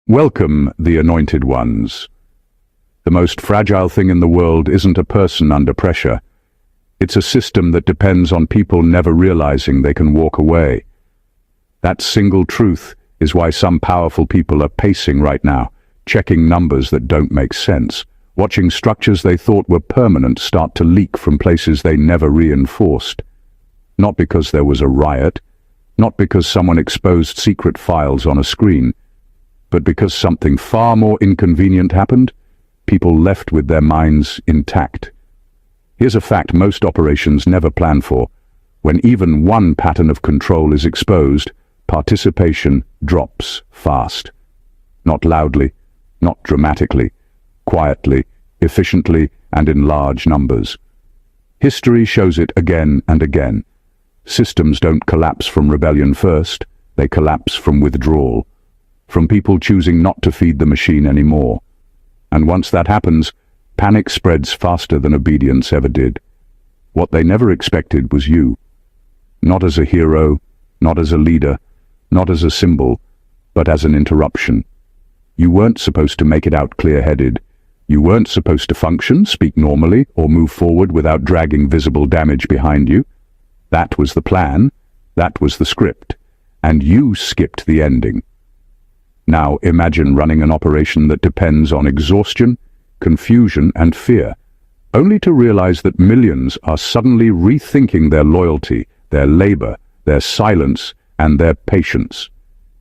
Welcome, the anointed ones. The most fragile thing in the world isn't a person under pressure. It's a system that depends on people never realizing they can walk away. That single truth is why some powerful people are pacing right now, checking numbers that don't make sense, watching structures they thought were permanent start to leak from places they never reinforced. Not because there was a riot, not because someone exposed secret files on a screen, but because something far more inconvenient happened. People left with their minds intact. Here's a fact most operations never plan for. When even one pattern of control is exposed, participation drops fast. Not loudly, not dramatically, quietly, efficiently, and in large numbers. History shows it again and again. Systems don't collapse from rebellion first, they collapse from withdrawal, from people choosing not to feed the machine anymore. And once that happens, panic spreads faster than obedience ever did. What they never expected was you. Not as a hero, not as a leader, not as a symbol, but as an interruption. You weren't supposed to make it out clear-headed. You weren't supposed to function, speak normally, or move forward without dragging visible damage behind you. That was the plan, that was the script, and you skipped the ending. Now imagine running an operation that depends on exhaustion, confusion, and fear, only to realize that millions are suddenly rethinking their loyalty, their labor, their silence, and their patience.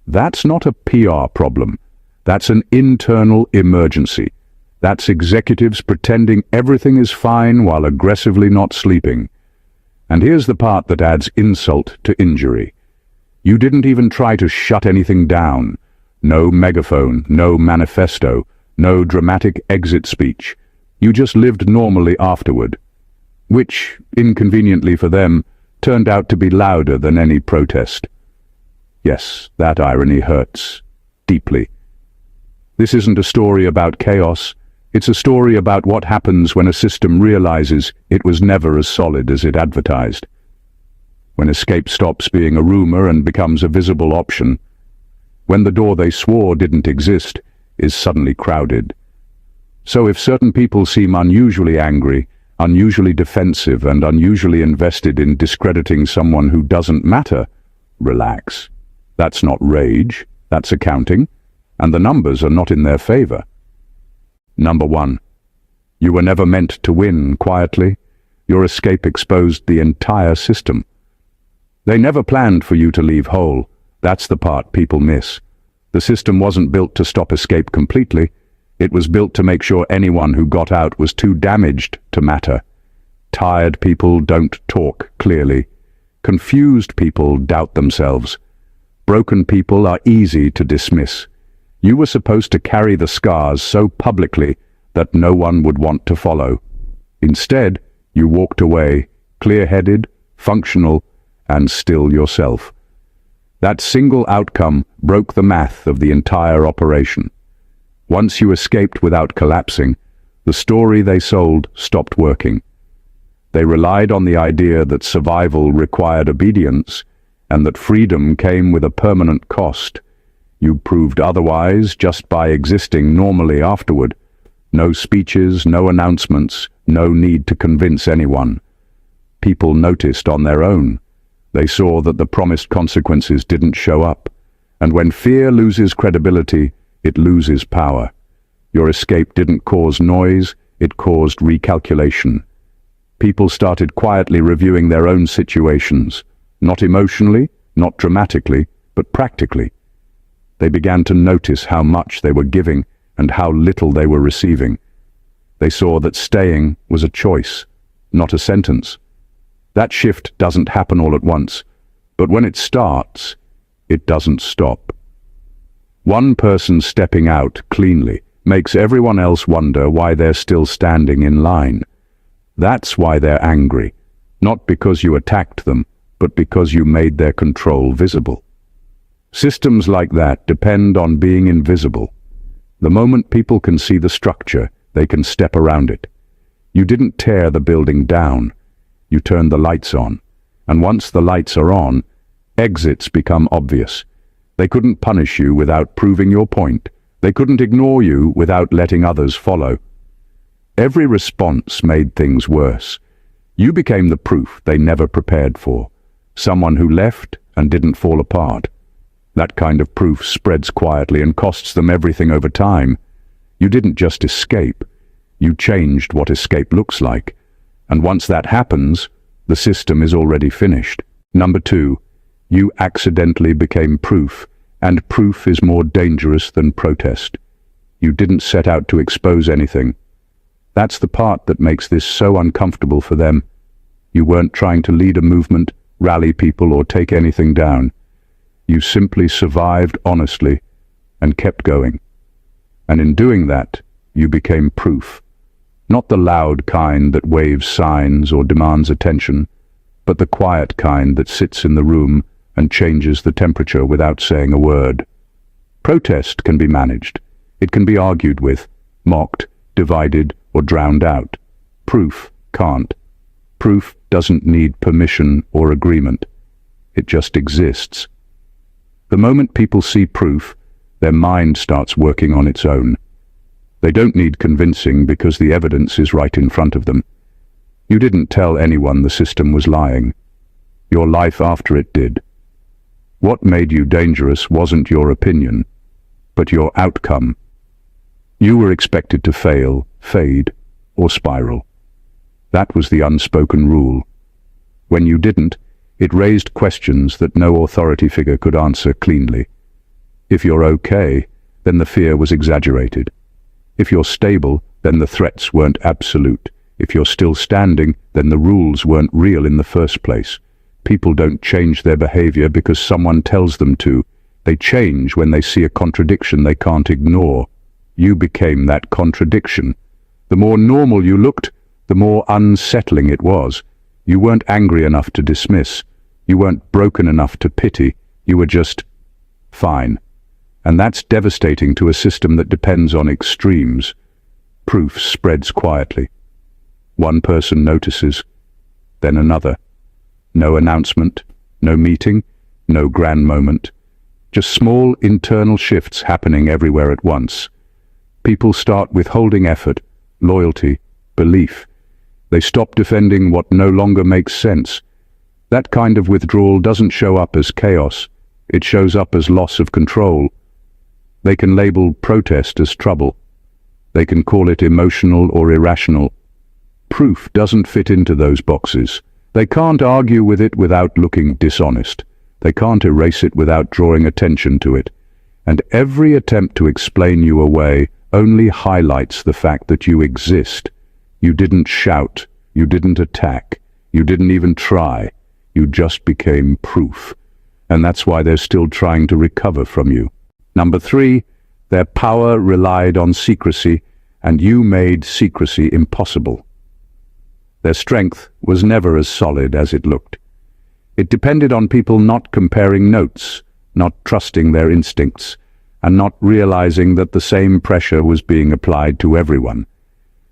That's not a PR problem. That's an internal emergency. That's executives pretending everything is fine while aggressively not sleeping. And here's the part that adds insult to injury. You didn't even try to shut anything down. No megaphone, no manifesto, no dramatic exit speech. You just lived normally afterward, which, inconveniently for them, turned out to be louder than any protest. Yes, that irony hurts deeply. This isn't a story about chaos. It's a story about what happens when a system realizes it was never as solid as it advertised. When escape stops being a rumor and becomes a visible option. When the door they swore didn't exist is suddenly crowded. So if certain people seem unusually angry, unusually defensive, and unusually invested in discrediting someone who doesn't matter, relax. That's not rage, that's accounting, and the numbers are not in their favor. Number 1. You were never meant to win quietly. Your escape exposed the entire system. They never planned for you to leave whole. That's the part people miss. The system wasn't built to stop escape completely. It was built to make sure anyone who got out was too damaged to matter. Tired people don't talk clearly. Confused people doubt themselves. Broken people are easy to dismiss. You were supposed to carry the scars so publicly that no one would want to follow. Instead, you walked away, clear-headed, functional, and still yourself. That single outcome broke the math of the entire operation. Once you escaped without collapsing, the story they sold stopped working. They relied on the idea that survival required obedience and that freedom came with a permanent cost. You proved otherwise just by existing normally afterward. No speeches, no announcements, no need to convince anyone. People noticed on their own. They saw that the promised consequences didn't show up, and when fear loses credibility, it loses power. Your escape didn't cause noise, it caused recalculation. People started quietly reviewing their own situations, not emotionally, not dramatically, but practically. They began to notice how much they were giving and how little they were receiving. They saw that staying was a choice, not a sentence. That shift doesn't happen all at once, but when it starts, it doesn't stop. One person stepping out cleanly makes everyone else wonder why they're still standing in line. That's why they're angry, not because you attacked them, but because you made their control visible. Systems like that depend on being invisible. The moment people can see the structure, they can step around it. You didn't tear the building down. You turn the lights on, and once the lights are on, exits become obvious. They couldn't punish you without proving your point. They couldn't ignore you without letting others follow. Every response made things worse. You became the proof they never prepared for. Someone who left and didn't fall apart. That kind of proof spreads quietly and costs them everything over time. You didn't just escape. You changed what escape looks like. And once that happens, the system is already finished. Number 2, you accidentally became proof, and proof is more dangerous than protest. You didn't set out to expose anything. That's the part that makes this so uncomfortable for them. You weren't trying to lead a movement, rally people, or take anything down. You simply survived honestly and kept going. And in doing that, you became proof. Not the loud kind that waves signs or demands attention, but the quiet kind that sits in the room and changes the temperature without saying a word. Protest can be managed. It can be argued with, mocked, divided, or drowned out. Proof can't. Proof doesn't need permission or agreement. It just exists. The moment people see proof, their mind starts working on its own. They don't need convincing because the evidence is right in front of them. You didn't tell anyone the system was lying. Your life after it did. What made you dangerous wasn't your opinion, but your outcome. You were expected to fail, fade, or spiral. That was the unspoken rule. When you didn't, it raised questions that no authority figure could answer cleanly. If you're okay, then the fear was exaggerated. If you're stable, then the threats weren't absolute. If you're still standing, then the rules weren't real in the first place. People don't change their behavior because someone tells them to. They change when they see a contradiction they can't ignore. You became that contradiction. The more normal you looked, the more unsettling it was. You weren't angry enough to dismiss. You weren't broken enough to pity. You were just fine. And that's devastating to a system that depends on extremes. Proof spreads quietly. One person notices, then another. No announcement, no meeting, no grand moment. Just small internal shifts happening everywhere at once. People start withholding effort, loyalty, belief. They stop defending what no longer makes sense. That kind of withdrawal doesn't show up as chaos. It shows up as loss of control. They can label protest as trouble. They can call it emotional or irrational. Proof doesn't fit into those boxes. They can't argue with it without looking dishonest. They can't erase it without drawing attention to it. And every attempt to explain you away only highlights the fact that you exist. You didn't shout. You didn't attack. You didn't even try. You just became proof. And that's why they're still trying to recover from you. Number 3, their power relied on secrecy, and you made secrecy impossible. Their strength was never as solid as it looked. It depended on people not comparing notes, not trusting their instincts, and not realizing that the same pressure was being applied to everyone.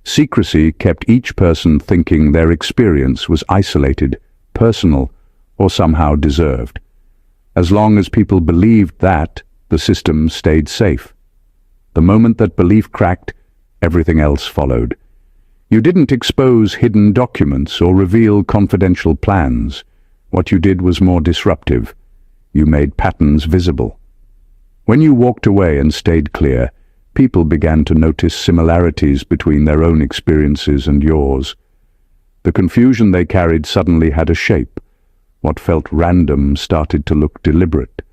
Secrecy kept each person thinking their experience was isolated, personal, or somehow deserved. As long as people believed that, the system stayed safe. The moment that belief cracked, everything else followed. You didn't expose hidden documents or reveal confidential plans. What you did was more disruptive. You made patterns visible. When you walked away and stayed clear, people began to notice similarities between their own experiences and yours. The confusion they carried suddenly had a shape. What felt random started to look deliberate.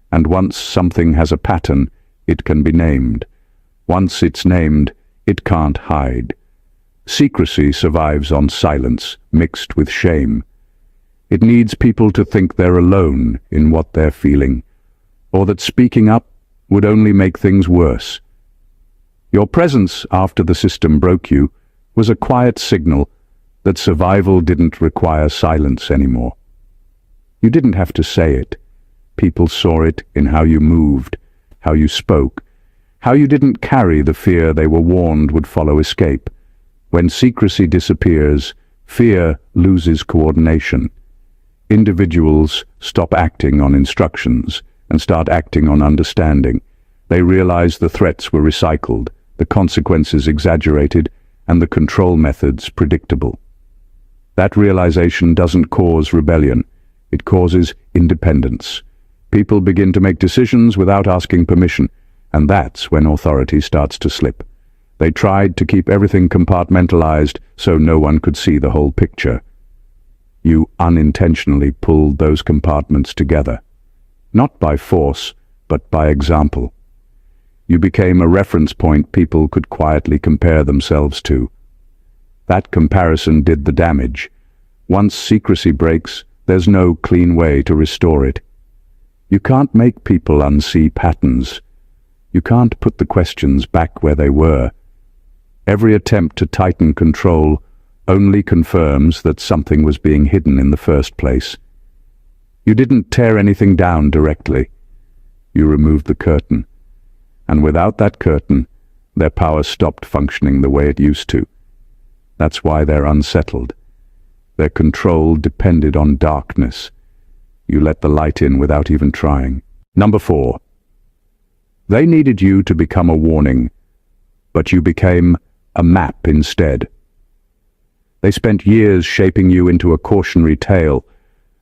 And once something has a pattern, it can be named. Once it's named, it can't hide. Secrecy survives on silence, mixed with shame. It needs people to think they're alone in what they're feeling, or that speaking up would only make things worse. Your presence after the system broke you was a quiet signal that survival didn't require silence anymore. You didn't have to say it. People saw it in how you moved, how you spoke, how you didn't carry the fear they were warned would follow escape. When secrecy disappears, fear loses coordination. Individuals stop acting on instructions and start acting on understanding. They realized the threats were recycled, the consequences exaggerated, and the control methods predictable. That realization doesn't cause rebellion. It causes independence. People begin to make decisions without asking permission, and that's when authority starts to slip. They tried to keep everything compartmentalized so no one could see the whole picture. You unintentionally pulled those compartments together. Not by force, but by example. You became a reference point people could quietly compare themselves to. That comparison did the damage. Once secrecy breaks, there's no clean way to restore it. You can't make people unsee patterns. You can't put the questions back where they were. Every attempt to tighten control only confirms that something was being hidden in the first place. You didn't tear anything down directly. You removed the curtain. And without that curtain, their power stopped functioning the way it used to. That's why they're unsettled. Their control depended on darkness. You let the light in without even trying. Number 4. They needed you to become a warning, but you became a map instead. They spent years shaping you into a cautionary tale,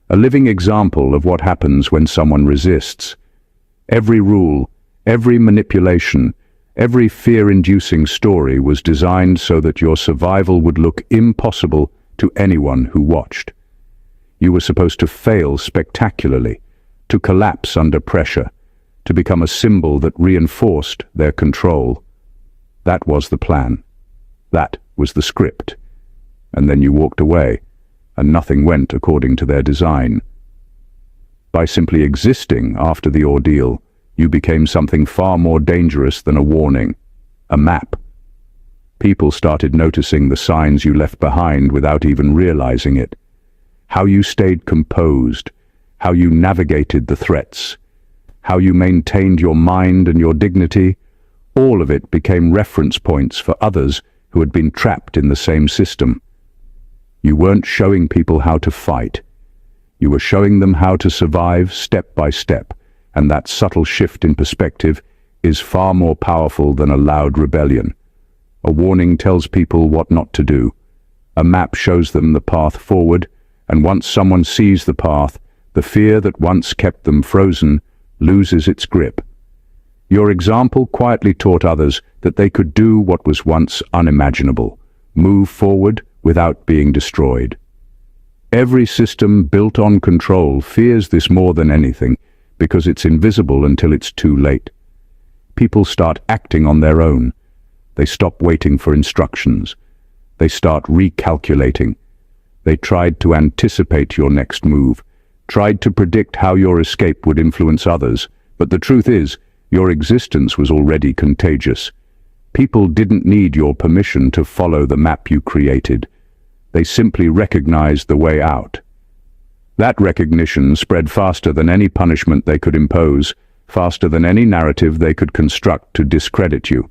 a living example of what happens when someone resists. Every rule, every manipulation, every fear-inducing story was designed so that your survival would look impossible to anyone who watched. You were supposed to fail spectacularly, to collapse under pressure, to become a symbol that reinforced their control. That was the plan. That was the script. And then you walked away, and nothing went according to their design. By simply existing after the ordeal, you became something far more dangerous than a warning, a map. People started noticing the signs you left behind without even realizing it. How you stayed composed, how you navigated the threats, how you maintained your mind and your dignity, all of it became reference points for others who had been trapped in the same system. You weren't showing people how to fight. You were showing them how to survive step by step, and that subtle shift in perspective is far more powerful than a loud rebellion. A warning tells people what not to do. A map shows them the path forward, and once someone sees the path, the fear that once kept them frozen loses its grip. Your example quietly taught others that they could do what was once unimaginable, move forward without being destroyed. Every system built on control fears this more than anything because it's invisible until it's too late. People start acting on their own. They stop waiting for instructions. They start recalculating. They tried to anticipate your next move, tried to predict how your escape would influence others, but the truth is, your existence was already contagious. People didn't need your permission to follow the map you created. They simply recognized the way out. That recognition spread faster than any punishment they could impose, faster than any narrative they could construct to discredit you.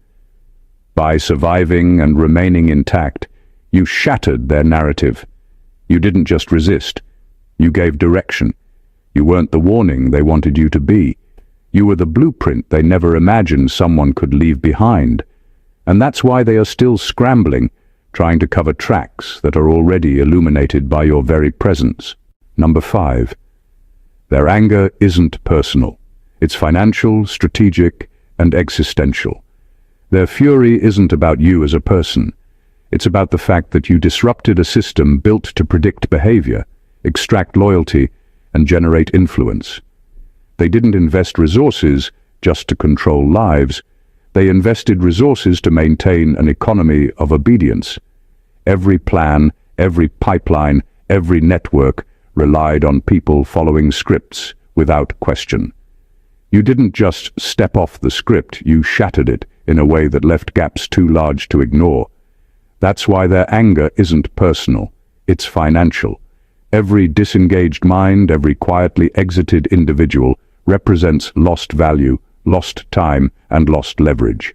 By surviving and remaining intact, you shattered their narrative. You didn't just resist. You gave direction. You weren't the warning they wanted you to be. You were the blueprint they never imagined someone could leave behind. And that's why they are still scrambling, trying to cover tracks that are already illuminated by your very presence. Number 5. Their anger isn't personal. It's financial, strategic, and existential. Their fury isn't about you as a person. It's about the fact that you disrupted a system built to predict behavior, extract loyalty, and generate influence. They didn't invest resources just to control lives. They invested resources to maintain an economy of obedience. Every plan, every pipeline, every network relied on people following scripts without question. You didn't just step off the script, you shattered it in a way that left gaps too large to ignore. That's why their anger isn't personal, it's financial. Every disengaged mind, every quietly exited individual represents lost value, lost time, and lost leverage.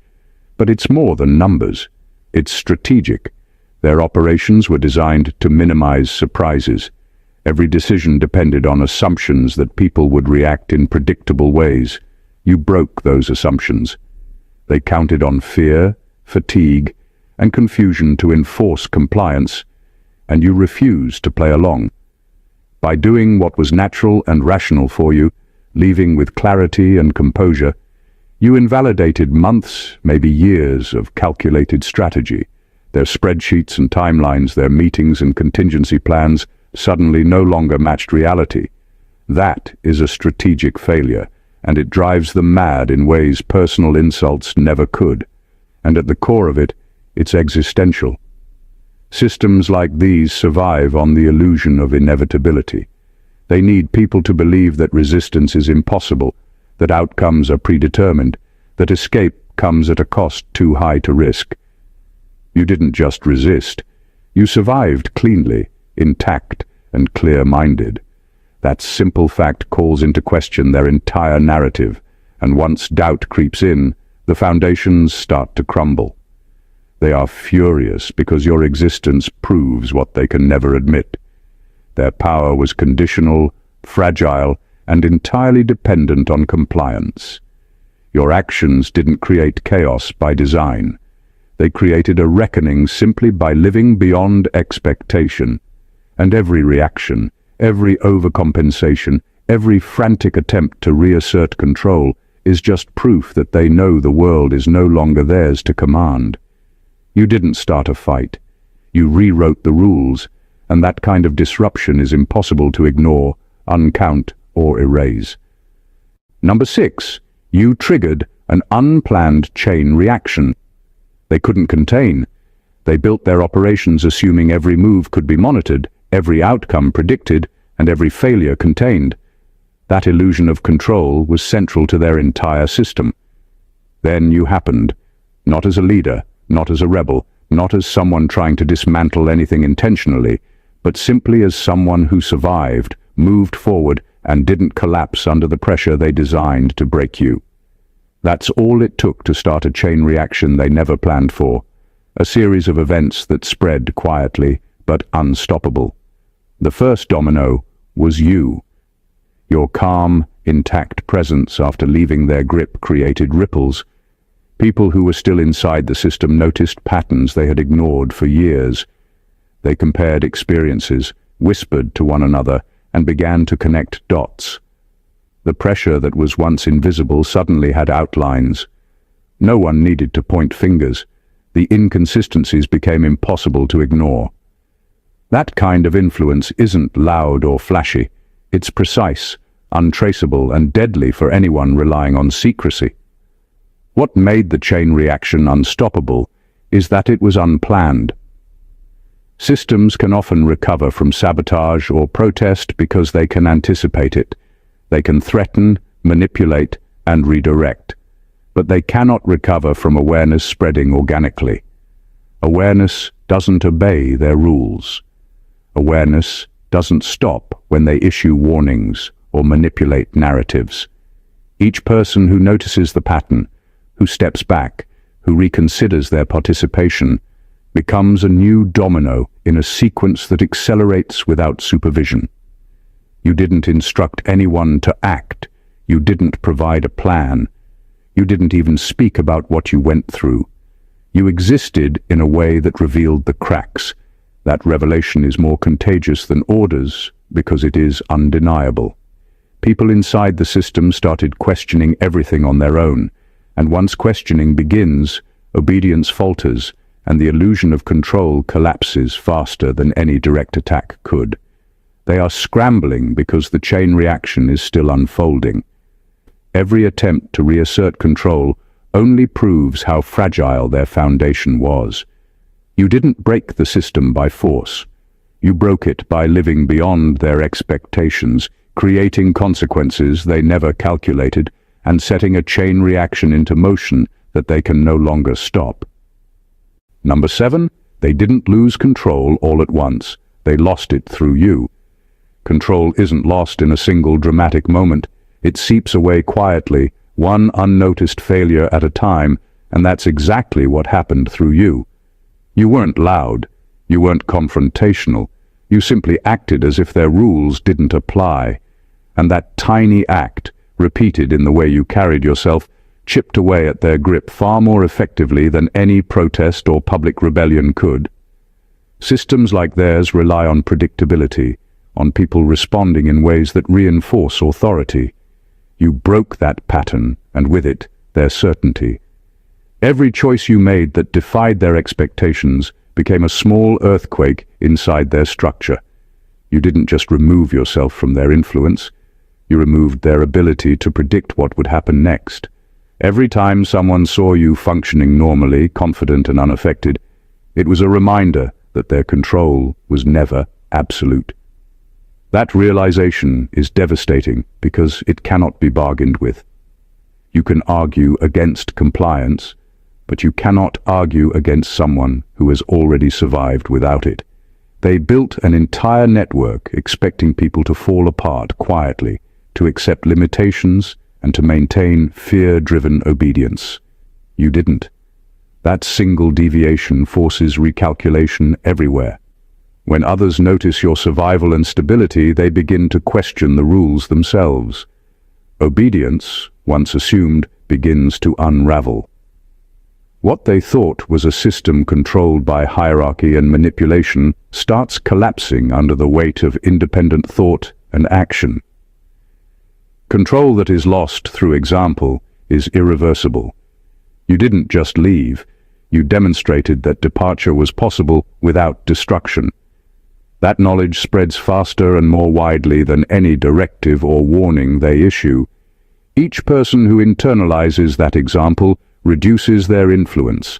But it's more than numbers. It's strategic. Their operations were designed to minimize surprises. Every decision depended on assumptions that people would react in predictable ways. You broke those assumptions. They counted on fear, fatigue, and confusion to enforce compliance, and you refused to play along. By doing what was natural and rational for you, leaving with clarity and composure, you invalidated months, maybe years of calculated strategy. Their spreadsheets and timelines, their meetings and contingency plans suddenly no longer matched reality. That is a strategic failure, and it drives them mad in ways personal insults never could. And at the core of it, it's existential. Systems like these survive on the illusion of inevitability. They need people to believe that resistance is impossible, that outcomes are predetermined, that escape comes at a cost too high to risk. You didn't just resist. You survived cleanly, intact, and clear-minded. That simple fact calls into question their entire narrative, and once doubt creeps in, the foundations start to crumble. They are furious because your existence proves what they can never admit. Their power was conditional, fragile, and entirely dependent on compliance. Your actions didn't create chaos by design. They created a reckoning simply by living beyond expectation. And every reaction, every overcompensation, every frantic attempt to reassert control is just proof that they know the world is no longer theirs to command. You didn't start a fight. You rewrote the rules, and that kind of disruption is impossible to ignore, uncount, or erase. Number 6, you triggered an unplanned chain reaction. They couldn't contain. They built their operations assuming every move could be monitored, every outcome predicted, and every failure contained. That illusion of control was central to their entire system. Then you happened, not as a leader, not as a rebel, not as someone trying to dismantle anything intentionally, but simply as someone who survived, moved forward, and didn't collapse under the pressure they designed to break you. That's all it took to start a chain reaction they never planned for, a series of events that spread quietly but unstoppable. The first domino was you. Your calm, intact presence after leaving their grip created ripples. People who were still inside the system noticed patterns they had ignored for years. They compared experiences, whispered to one another, and began to connect dots. The pressure that was once invisible suddenly had outlines. No one needed to point fingers. The inconsistencies became impossible to ignore. That kind of influence isn't loud or flashy. It's precise, untraceable, and deadly for anyone relying on secrecy. What made the chain reaction unstoppable is that it was unplanned. Systems can often recover from sabotage or protest because they can anticipate it. They can threaten, manipulate, and redirect. But they cannot recover from awareness spreading organically. Awareness doesn't obey their rules. Awareness doesn't stop when they issue warnings or manipulate narratives. Each person who notices the pattern, who steps back, who reconsiders their participation, becomes a new domino in a sequence that accelerates without supervision. You didn't instruct anyone to act. You didn't provide a plan. You didn't even speak about what you went through. You existed in a way that revealed the cracks. That revelation is more contagious than orders because it is undeniable. People inside the system started questioning everything on their own, and once questioning begins, obedience falters, and the illusion of control collapses faster than any direct attack could. They are scrambling because the chain reaction is still unfolding. Every attempt to reassert control only proves how fragile their foundation was. You didn't break the system by force. You broke it by living beyond their expectations, creating consequences they never calculated, and setting a chain reaction into motion that they can no longer stop. Number 7, they didn't lose control all at once. They lost it through you. Control isn't lost in a single dramatic moment. It seeps away quietly, one unnoticed failure at a time, and that's exactly what happened through you. You weren't loud. You weren't confrontational. You simply acted as if their rules didn't apply. And that tiny act, repeated in the way you carried yourself, chipped away at their grip far more effectively than any protest or public rebellion could. Systems like theirs rely on predictability, on people responding in ways that reinforce authority. You broke that pattern, and with it, their certainty. Every choice you made that defied their expectations became a small earthquake inside their structure. You didn't just remove yourself from their influence, you removed their ability to predict what would happen next. Every time someone saw you functioning normally, confident and unaffected, it was a reminder that their control was never absolute. That realization is devastating because it cannot be bargained with. You can argue against compliance, but you cannot argue against someone who has already survived without it. They built an entire network expecting people to fall apart quietly, to accept limitations, and to maintain fear-driven obedience. You didn't. That single deviation forces recalculation everywhere. When others notice your survival and stability, they begin to question the rules themselves. Obedience, once assumed, begins to unravel. What they thought was a system controlled by hierarchy and manipulation starts collapsing under the weight of independent thought and action. Control that is lost through example is irreversible. You didn't just leave, you demonstrated that departure was possible without destruction. That knowledge spreads faster and more widely than any directive or warning they issue. Each person who internalizes that example reduces their influence.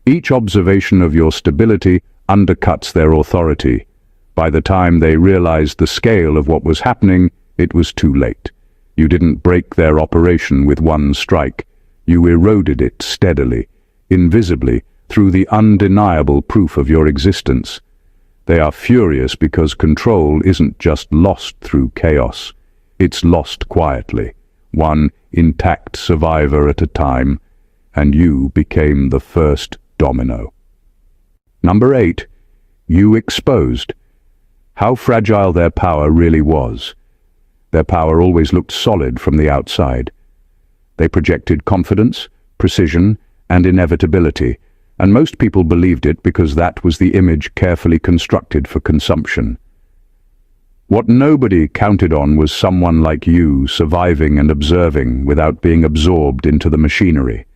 Each observation of your stability undercuts their authority. By the time they realized the scale of what was happening, it was too late. You didn't break their operation with one strike. You eroded it steadily, invisibly, through the undeniable proof of your existence. They are furious because control isn't just lost through chaos. It's lost quietly, one intact survivor at a time, and you became the first domino. Number 8. You exposed how fragile their power really was. Their power always looked solid from the outside. They projected confidence, precision, and inevitability, and most people believed it because that was the image carefully constructed for consumption. What nobody counted on was someone like you surviving and observing without being absorbed into the machinery.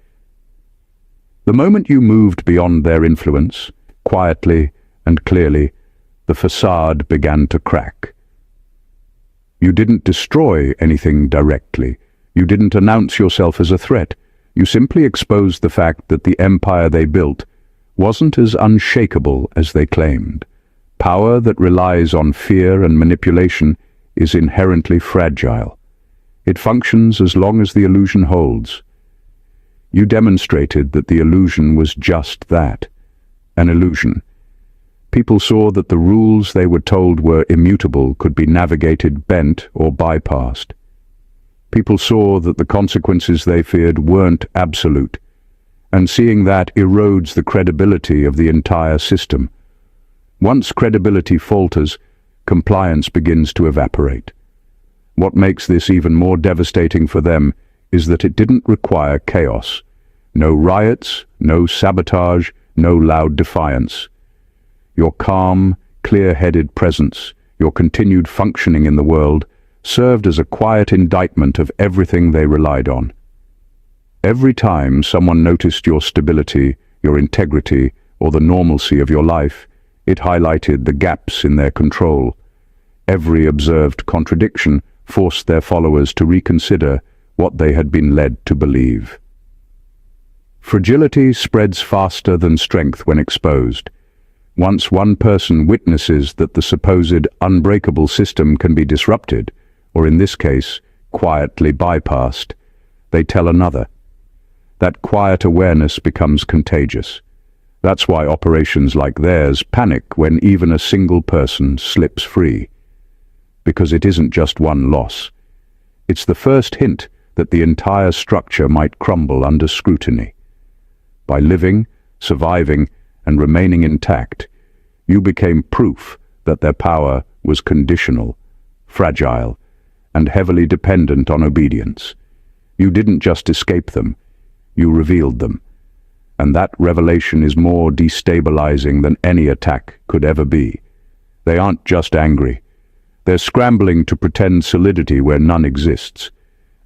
The moment you moved beyond their influence, quietly and clearly, the facade began to crack. You didn't destroy anything directly. You didn't announce yourself as a threat. You simply exposed the fact that the empire they built wasn't as unshakable as they claimed. Power that relies on fear and manipulation is inherently fragile. It functions as long as the illusion holds. You demonstrated that the illusion was just that, an illusion. People saw that the rules they were told were immutable could be navigated, bent, or bypassed. People saw that the consequences they feared weren't absolute, and seeing that erodes the credibility of the entire system. Once credibility falters, compliance begins to evaporate. What makes this even more devastating for them is that it didn't require chaos. No riots, no sabotage, no loud defiance. Your calm, clear-headed presence, your continued functioning in the world, served as a quiet indictment of everything they relied on. Every time someone noticed your stability, your integrity, or the normalcy of your life, it highlighted the gaps in their control. Every observed contradiction forced their followers to reconsider what they had been led to believe. Fragility spreads faster than strength when exposed. Once one person witnesses that the supposed unbreakable system can be disrupted, or in this case, quietly bypassed, they tell another. That quiet awareness becomes contagious. That's why operations like theirs panic when even a single person slips free. Because it isn't just one loss. It's the first hint that the entire structure might crumble under scrutiny. By living, surviving, and remaining intact, you became proof that their power was conditional, fragile, and heavily dependent on obedience. You didn't just escape them, you revealed them. And that revelation is more destabilizing than any attack could ever be. They aren't just angry. They're scrambling to pretend solidity where none exists.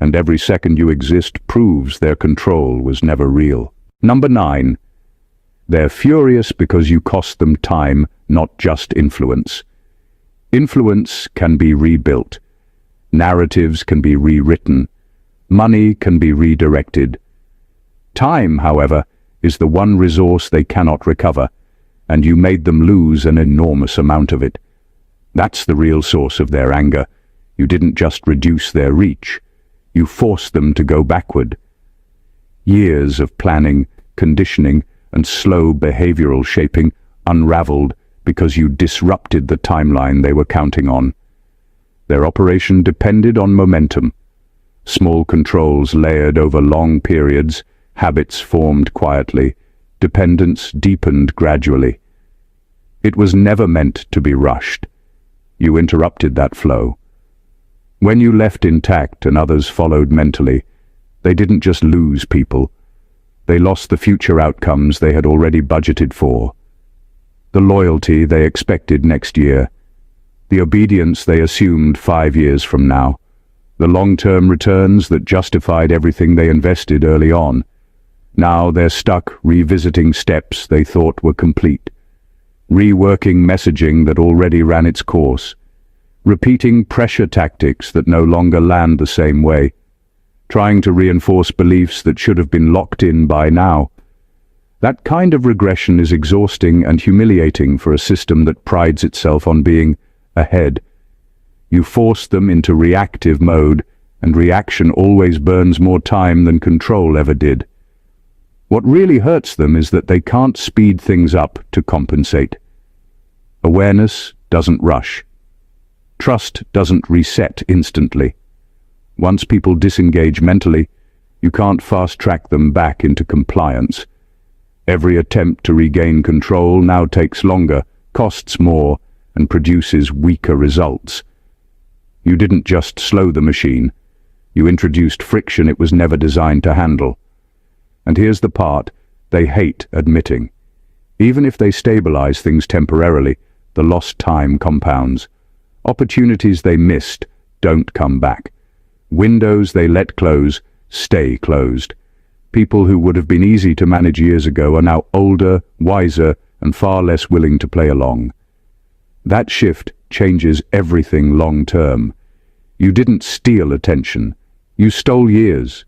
And every second you exist proves their control was never real. Number 9. They're furious because you cost them time, not just influence. Influence can be rebuilt. Narratives can be rewritten. Money can be redirected. Time, however, is the one resource they cannot recover, and you made them lose an enormous amount of it. That's the real source of their anger. You didn't just reduce their reach, you forced them to go backward. Years of planning, conditioning, and slow behavioral shaping unraveled because you disrupted the timeline they were counting on. Their operation depended on momentum. Small controls layered over long periods, habits formed quietly, dependence deepened gradually. It was never meant to be rushed. You interrupted that flow. When you left intact and others followed mentally, they didn't just lose people. They lost the future outcomes they had already budgeted for. The loyalty they expected next year. The obedience they assumed 5 years from now. The long-term returns that justified everything they invested early on. Now they're stuck revisiting steps they thought were complete. Reworking messaging that already ran its course. Repeating pressure tactics that no longer land the same way. Trying to reinforce beliefs that should have been locked in by now. That kind of regression is exhausting and humiliating for a system that prides itself on being ahead. You force them into reactive mode, and reaction always burns more time than control ever did. What really hurts them is that they can't speed things up to compensate. Awareness doesn't rush. Trust doesn't reset instantly. Once people disengage mentally, you can't fast-track them back into compliance. Every attempt to regain control now takes longer, costs more, and produces weaker results. You didn't just slow the machine. You introduced friction it was never designed to handle. And here's the part they hate admitting. Even if they stabilize things temporarily, the lost time compounds. Opportunities they missed don't come back. Windows they let close stay closed. People who would have been easy to manage years ago are now older, wiser, and far less willing to play along. That shift changes everything long-term. You didn't steal attention. You stole years.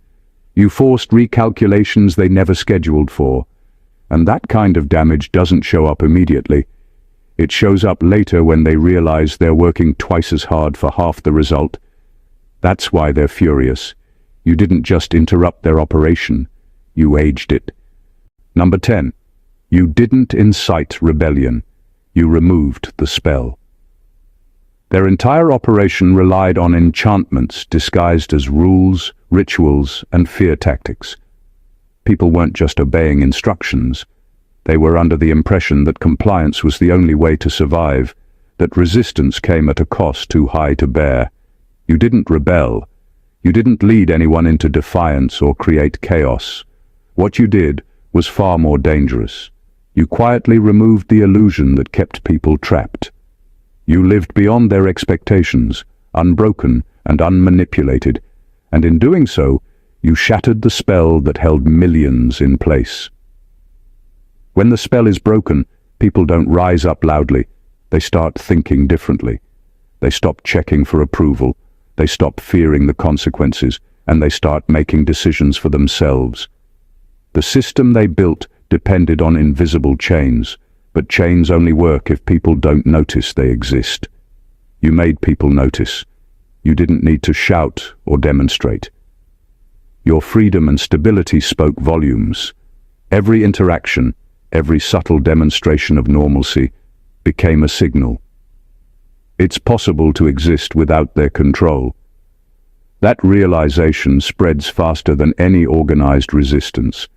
You forced recalculations they never scheduled for. And that kind of damage doesn't show up immediately. It shows up later when they realize they're working twice as hard for half the result. That's why they're furious. You didn't just interrupt their operation. You aged it. Number 10. You didn't incite rebellion. You removed the spell. Their entire operation relied on enchantments disguised as rules, rituals, and fear tactics. People weren't just obeying instructions. They were under the impression that compliance was the only way to survive, that resistance came at a cost too high to bear. You didn't rebel. You didn't lead anyone into defiance or create chaos. What you did was far more dangerous. You quietly removed the illusion that kept people trapped. You lived beyond their expectations, unbroken and unmanipulated, and in doing so, you shattered the spell that held millions in place. When the spell is broken, people don't rise up loudly. They start thinking differently. They stop checking for approval. They stop fearing the consequences, and they start making decisions for themselves. The system they built depended on invisible chains, but chains only work if people don't notice they exist. You made people notice. You didn't need to shout or demonstrate. Your freedom and stability spoke volumes. Every interaction, every subtle demonstration of normalcy, became a signal. It's possible to exist without their control. That realization spreads faster than any organized resistance.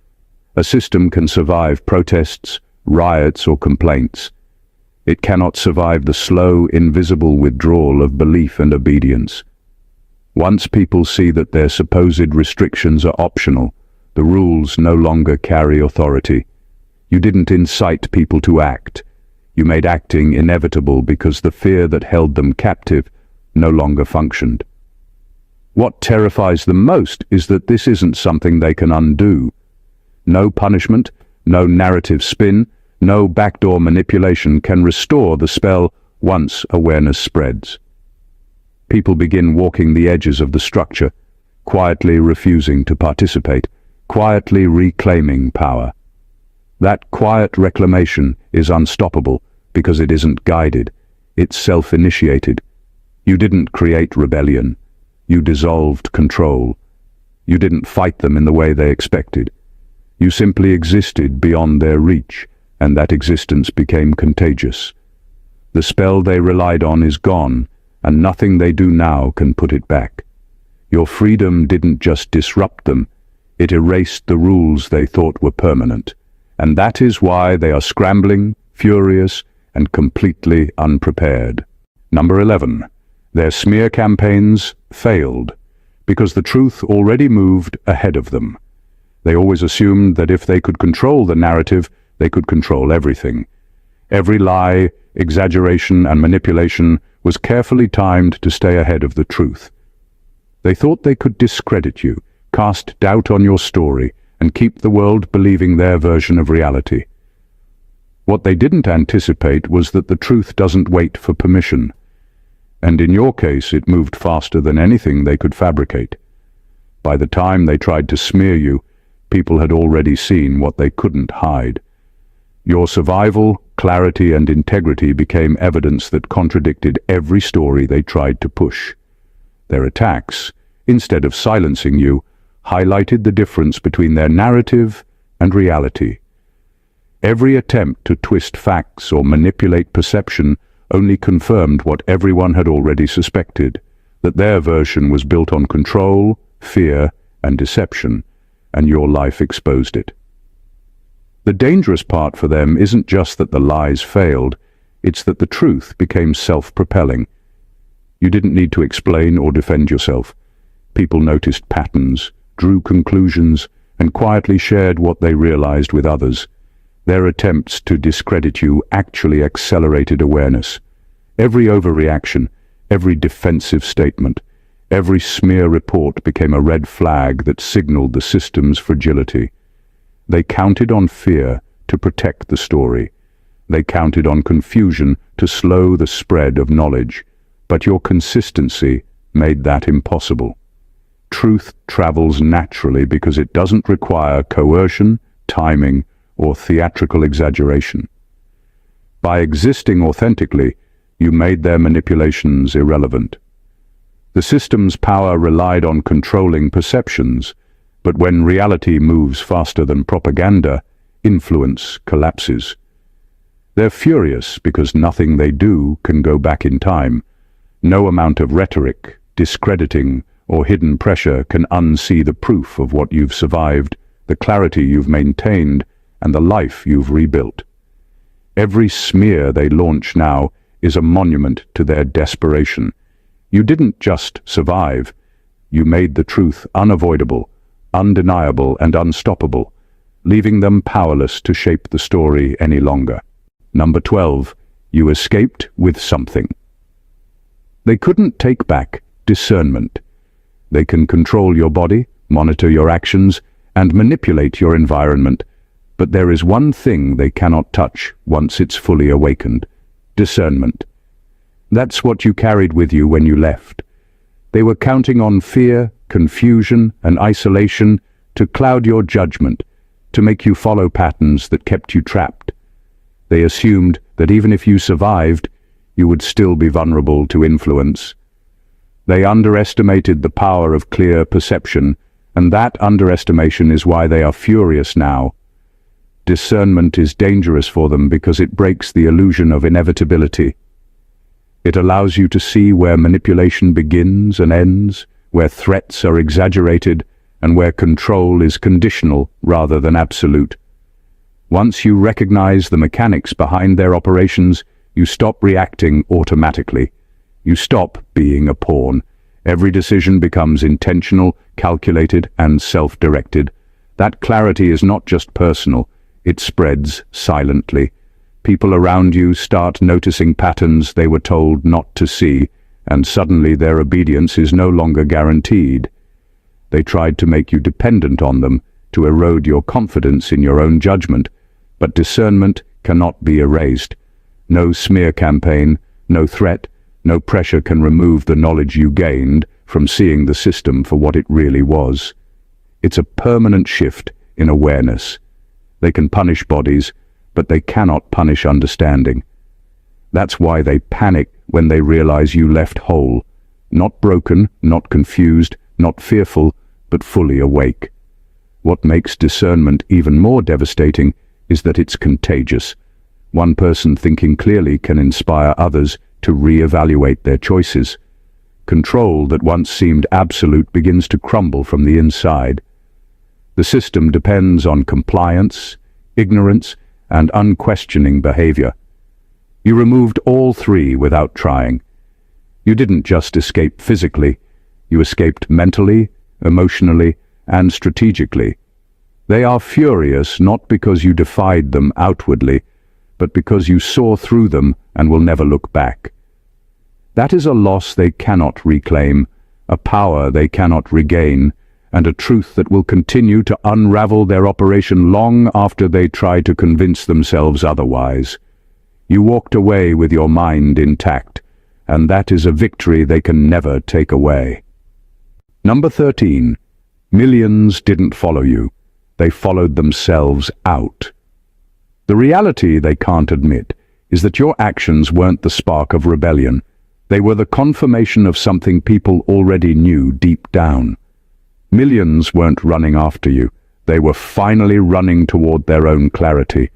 A system can survive protests, riots, or complaints. It cannot survive the slow, invisible withdrawal of belief and obedience. Once people see that their supposed restrictions are optional, the rules no longer carry authority. You didn't incite people to act. You made acting inevitable because the fear that held them captive no longer functioned. What terrifies them most is that this isn't something they can undo. No punishment, no narrative spin, no backdoor manipulation can restore the spell once awareness spreads. People begin walking the edges of the structure, quietly refusing to participate, quietly reclaiming power. That quiet reclamation is unstoppable because it isn't guided, it's self-initiated. You didn't create rebellion. You dissolved control. You didn't fight them in the way they expected. You simply existed beyond their reach, and that existence became contagious. The spell they relied on is gone, and nothing they do now can put it back. Your freedom didn't just disrupt them, it erased the rules they thought were permanent. And that is why they are scrambling, furious, and completely unprepared. Number 11. Their smear campaigns failed because the truth already moved ahead of them. They always assumed that if they could control the narrative, they could control everything. Every lie, exaggeration, and manipulation was carefully timed to stay ahead of the truth. They thought they could discredit you, cast doubt on your story, and keep the world believing their version of reality. What they didn't anticipate was that the truth doesn't wait for permission. And in your case, it moved faster than anything they could fabricate. By the time they tried to smear you, people had already seen what they couldn't hide. Your survival, clarity, and integrity became evidence that contradicted every story they tried to push. Their attacks, instead of silencing you, highlighted the difference between their narrative and reality. Every attempt to twist facts or manipulate perception only confirmed what everyone had already suspected, that their version was built on control, fear, and deception, and your life exposed it. The dangerous part for them isn't just that the lies failed, it's that the truth became self-propelling. You didn't need to explain or defend yourself. People noticed patterns, drew conclusions, and quietly shared what they realized with others. Their attempts to discredit you actually accelerated awareness. Every overreaction, every defensive statement, every smear report became a red flag that signaled the system's fragility. They counted on fear to protect the story. They counted on confusion to slow the spread of knowledge. But your consistency made that impossible. Truth travels naturally because it doesn't require coercion, timing, or theatrical exaggeration. By existing authentically, you made their manipulations irrelevant. The system's power relied on controlling perceptions, but when reality moves faster than propaganda, influence collapses. They're furious because nothing they do can go back in time. No amount of rhetoric, discrediting, or hidden pressure can unsee the proof of what you've survived, the clarity you've maintained, and the life you've rebuilt. Every smear they launch now is a monument to their desperation. You didn't just survive, you made the truth unavoidable, undeniable, and unstoppable, leaving them powerless to shape the story any longer. Number 12. You escaped with something. They couldn't take back discernment. They can control your body, monitor your actions, and manipulate your environment. But there is one thing they cannot touch once it's fully awakened: discernment. That's what you carried with you when you left. They were counting on fear, confusion, and isolation to cloud your judgment, to make you follow patterns that kept you trapped. They assumed that even if you survived, you would still be vulnerable to influence. They underestimated the power of clear perception, and that underestimation is why they are furious now. Discernment is dangerous for them because it breaks the illusion of inevitability. It allows you to see where manipulation begins and ends, where threats are exaggerated, and where control is conditional rather than absolute. Once you recognize the mechanics behind their operations, you stop reacting automatically. You stop being a pawn, Every decision becomes intentional, calculated, and self-directed. That clarity is not just personal, it spreads silently. People around you start noticing patterns they were told not to see, and suddenly their obedience is no longer guaranteed. They tried to make you dependent on them, to erode your confidence in your own judgment, but discernment cannot be erased. No smear campaign, no threat, no pressure can remove the knowledge you gained from seeing the system for what it really was. It's a permanent shift in awareness. They can punish bodies, but they cannot punish understanding. That's why they panic when they realize you left whole, not broken, not confused, not fearful, but fully awake. What makes discernment even more devastating is that it's contagious. One person thinking clearly can inspire others to re-evaluate their choices. Control that once seemed absolute begins to crumble from the inside. The system depends on compliance, ignorance, and unquestioning behavior. You removed all three without trying. You didn't just escape physically, you escaped mentally, emotionally, and strategically. They are furious not because you defied them outwardly, but because you saw through them and will never look back. That is a loss they cannot reclaim, a power they cannot regain, and a truth that will continue to unravel their operation long after they try to convince themselves otherwise. You walked away with your mind intact, and that is a victory they can never take away. Number 13. Millions didn't follow you. They followed themselves out. The reality they can't admit is that your actions weren't the spark of rebellion. They were the confirmation of something people already knew deep down. Millions weren't running after you. They were finally running toward their own clarity.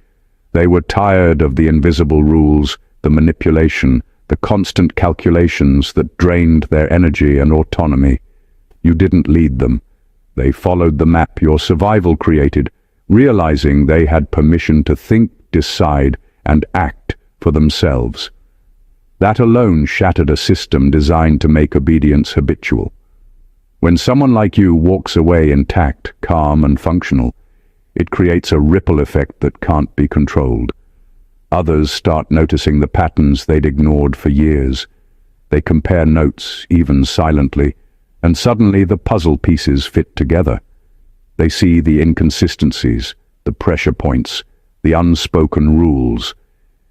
They were tired of the invisible rules, the manipulation, the constant calculations that drained their energy and autonomy. You didn't lead them. They followed the map your survival created, realizing they had permission to think, decide, and act for themselves. That alone shattered a system designed to make obedience habitual. When someone like you walks away intact, calm, and functional, it creates a ripple effect that can't be controlled. Others start noticing the patterns they'd ignored for years. They compare notes, even silently, and suddenly the puzzle pieces fit together. They see the inconsistencies, the pressure points, the unspoken rules,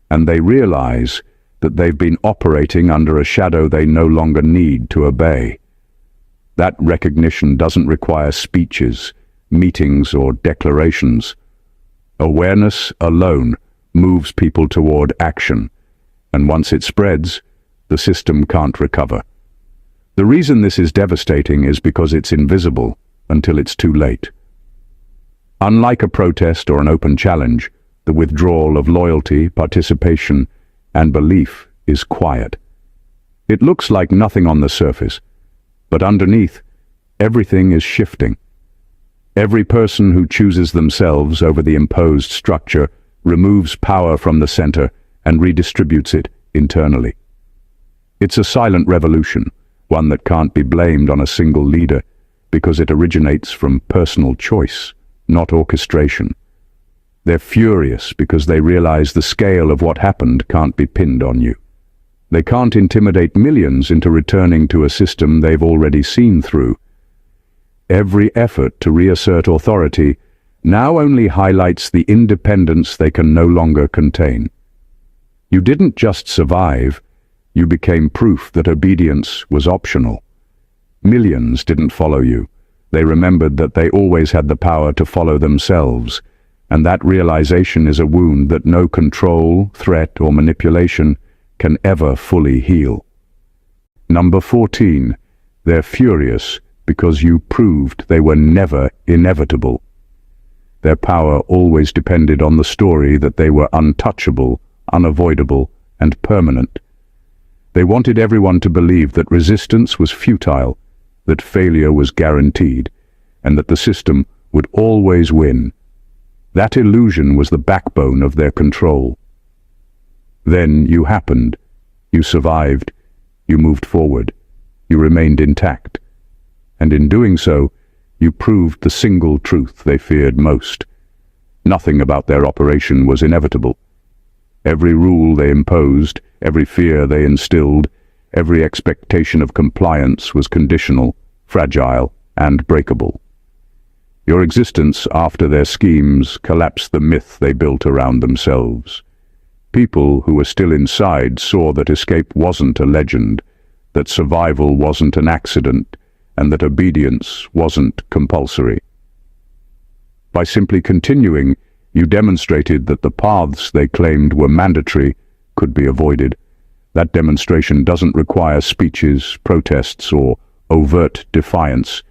and they realize that they've been operating under a shadow they no longer need to obey. That recognition doesn't require speeches, meetings, or declarations. Awareness alone moves people toward action, and once it spreads, the system can't recover. The reason this is devastating is because it's invisible until it's too late. Unlike a protest or an open challenge, the withdrawal of loyalty, participation, and belief is quiet. It looks like nothing on the surface, but underneath, everything is shifting. Every person who chooses themselves over the imposed structure removes power from the center and redistributes it internally. It's a silent revolution, one that can't be blamed on a single leader, because it originates from personal choice, not orchestration. They're furious because they realize the scale of what happened can't be pinned on you. They can't intimidate millions into returning to a system they've already seen through. Every effort to reassert authority now only highlights the independence they can no longer contain. You didn't just survive, you became proof that obedience was optional. Millions didn't follow you. They remembered that they always had the power to follow themselves, and that realization is a wound that no control, threat, or manipulation can ever fully heal. Number 14. They're furious because you proved they were never inevitable. Their power always depended on the story that they were untouchable, unavoidable, and permanent. They wanted everyone to believe that resistance was futile, that failure was guaranteed, and that the system would always win. That illusion was the backbone of their control. Then you happened. You survived. You moved forward. you remained intact. And in doing so, you proved the single truth they feared most. Nothing about their operation was inevitable. Every rule they imposed, every fear they instilled, every expectation of compliance was conditional, fragile, and breakable. Your existence after their schemes collapsed the myth they built around themselves. People who were still inside saw that escape wasn't a legend, that survival wasn't an accident, and that obedience wasn't compulsory. By simply continuing, you demonstrated that the paths they claimed were mandatory could be avoided. That demonstration doesn't require speeches, protests, or overt defiance.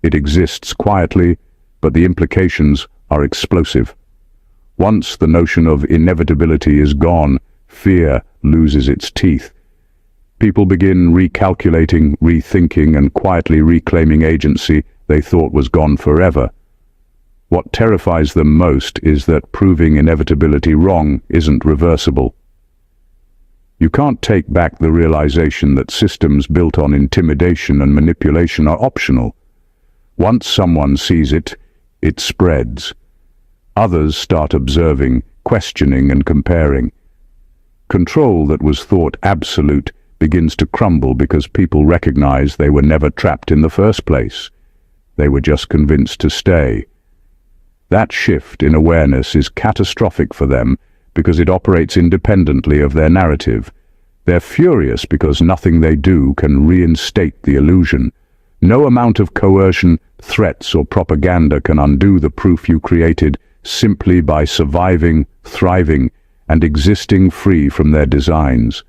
It exists quietly, but the implications are explosive. Once the notion of inevitability is gone, fear loses its teeth. People begin recalculating, rethinking, and quietly reclaiming agency they thought was gone forever. What terrifies them most is that proving inevitability wrong isn't reversible. You can't take back the realization that systems built on intimidation and manipulation are optional. Once someone sees it, it spreads. Others start observing, questioning, and comparing. Control that was thought absolute begins to crumble because people recognize they were never trapped in the first place. They were just convinced to stay. That shift in awareness is catastrophic for them because it operates independently of their narrative. They're furious because nothing they do can reinstate the illusion. No amount of coercion, threats, or propaganda can undo the proof you created simply by surviving, thriving, and existing free from their designs.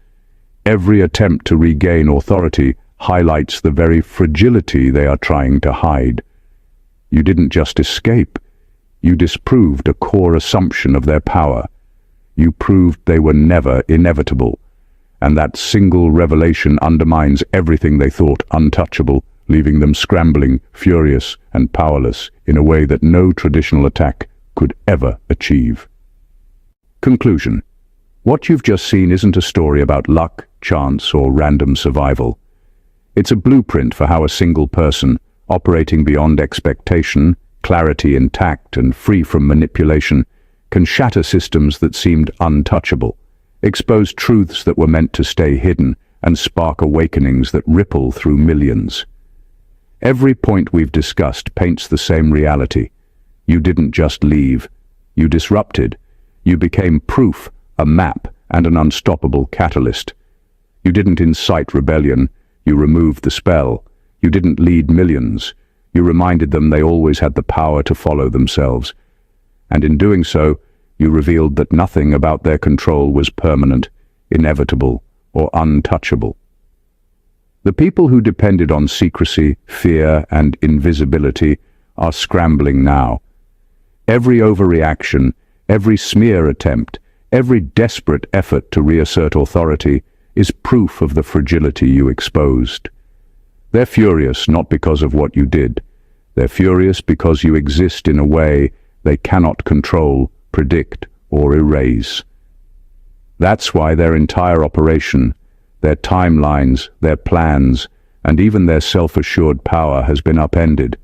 Every attempt to regain authority highlights the very fragility they are trying to hide. You didn't just escape. You disproved a core assumption of their power. You proved they were never inevitable. And that single revelation undermines everything they thought untouchable, leaving them scrambling, furious, and powerless in a way that no traditional attack could ever achieve. Conclusion. What you've just seen isn't a story about luck, chance, or random survival. It's a blueprint for how a single person, operating beyond expectation, clarity intact and free from manipulation, can shatter systems that seemed untouchable, expose truths that were meant to stay hidden, and spark awakenings that ripple through millions. Every point we've discussed paints the same reality. You didn't just leave. You disrupted. You became proof, a map, and an unstoppable catalyst. You didn't incite rebellion. You removed the spell. You didn't lead millions. You reminded them they always had the power to follow themselves. And in doing so, you revealed that nothing about their control was permanent, inevitable, or untouchable. The people who depended on secrecy, fear, and invisibility are scrambling now. Every overreaction, every smear attempt, every desperate effort to reassert authority is proof of the fragility you exposed. They're furious not because of what you did. They're furious because you exist in a way they cannot control, predict, or erase. That's why their entire operation, their timelines, their plans, and even their self-assured power has been upended.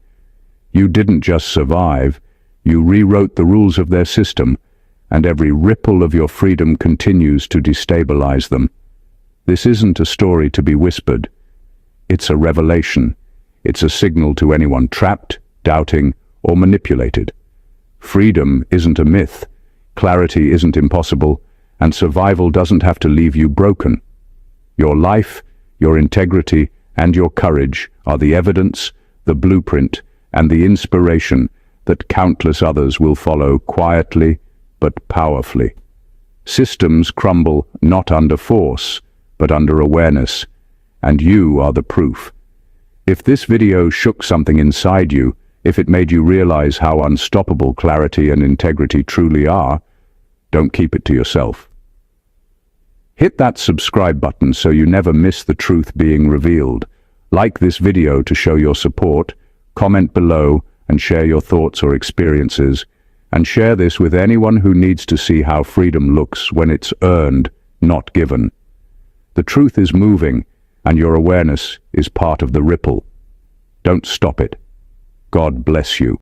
You didn't just survive, you rewrote the rules of their system, and every ripple of your freedom continues to destabilize them. This isn't a story to be whispered. It's a revelation. It's a signal to anyone trapped, doubting, or manipulated. Freedom isn't a myth, clarity isn't impossible, and survival doesn't have to leave you broken. Your life, your integrity, and your courage are the evidence, the blueprint, and the inspiration that countless others will follow quietly but powerfully. Systems crumble not under force, but under awareness, and you are the proof. If this video shook something inside you, if it made you realize how unstoppable clarity and integrity truly are, don't keep it to yourself. Hit that subscribe button so you never miss the truth being revealed. Like this video to show your support, comment below and share your thoughts or experiences, and share this with anyone who needs to see how freedom looks when it's earned, not given. The truth is moving, and your awareness is part of the ripple. Don't stop it. God bless you.